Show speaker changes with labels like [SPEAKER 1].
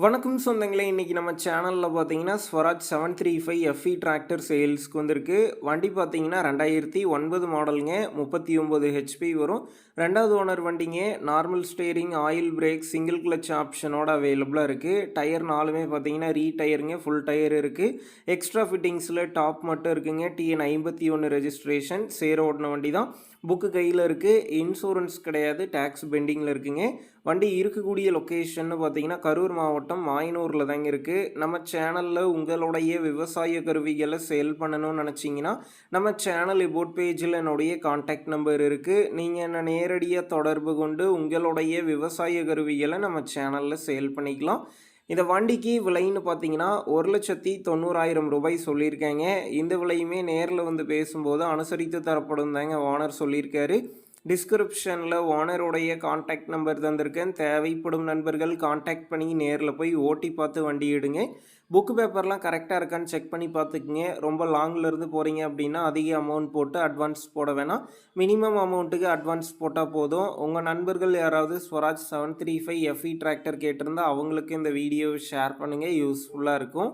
[SPEAKER 1] வணக்கம் சொந்தங்களே, இன்னைக்கு நம்ம சேனலில் பார்த்தீங்கன்னா ஸ்வராஜ் 735 எஃப்இ டிராக்டர் சேல்ஸ்க்கு வந்திருக்கு. வண்டி பார்த்தீங்கன்னா 2009 மாடலுங்க, 39 ஹெச்பி வரும். ரெண்டாவது ஓனர் வண்டிங்க. Normal steering, oil brake, single clutch ஆப்ஷனோட அவைலபிளாக இருக்குது. டயர் நாலுமே பார்த்தீங்கன்னா டயருங்க, ஃபுல் டயர் இருக்குது. எக்ஸ்ட்ரா ஃபிட்டிங்ஸில் டாப் மட்டும் இருக்குங்க. டிஎன் 51 ரெஜிஸ்ட்ரேஷன், சேர ஓடின வண்டி தான். புக்கு கையில் இருக்குது. இன்சூரன்ஸ் கிடையாது, டேக்ஸ் பெண்டிங்கில் இருக்குங்க. வண்டி இருக்கக்கூடிய லொக்கேஷன் பார்த்தீங்கன்னா கரூர் மாவட்டம் மாயனூரில் தாங்க இருக்குது. நம்ம சேனலில் உங்களுடைய விவசாய கருவிகளை சேல் பண்ணணும்னு நினச்சிங்கன்னா நம்ம சேனல் இபோட் பேஜில் என்னுடைய கான்டாக்ட் நம்பர் இருக்குது. நீங்கள் என்ன நேரடியாக தொடர்பு கொண்டு உங்களுடைய விவசாய கருவிகளை நம்ம சேனலில் சேல் பண்ணிக்கலாம். இந்த வண்டிக்கு விலைன்னு பார்த்தீங்கன்னா 1,90,000 ரூபாய் சொல்லியிருக்காங்க. இந்த விலையுமே நேரில் வந்து பேசும்போது அனுசரித்து தரப்படும் தாங்க ஓனர் சொல்லியிருக்காரு. டிஸ்கிரிப்ஷனில் ஓனருடைய கான்டாக்ட் நம்பர் தந்திருக்கேன். தேவைப்படும் நண்பர்கள் கான்டாக்ட் பண்ணி நேரில் போய் ஓட்டி பார்த்து வண்டி எடுங்க. புக்கு பேப்பர்லாம் கரெக்டாக இருக்கான்னு செக் பண்ணி பார்த்துக்குங்க. ரொம்ப லாங்கிலேருந்து போகிறீங்க அப்படின்னா அதிக அமௌண்ட் போட்டு அட்வான்ஸ் போட வேணாம். மினிமம் அமௌண்ட்டுக்கு அட்வான்ஸ் போட்டால் போதும். உங்கள் நண்பர்கள் யாராவது ஸ்வராஜ் 735 எஃப்இ டிராக்டர் கேட்டிருந்தால் அவங்களுக்கு இந்த வீடியோவை ஷேர் பண்ணுங்கள், யூஸ்ஃபுல்லாக இருக்கும்.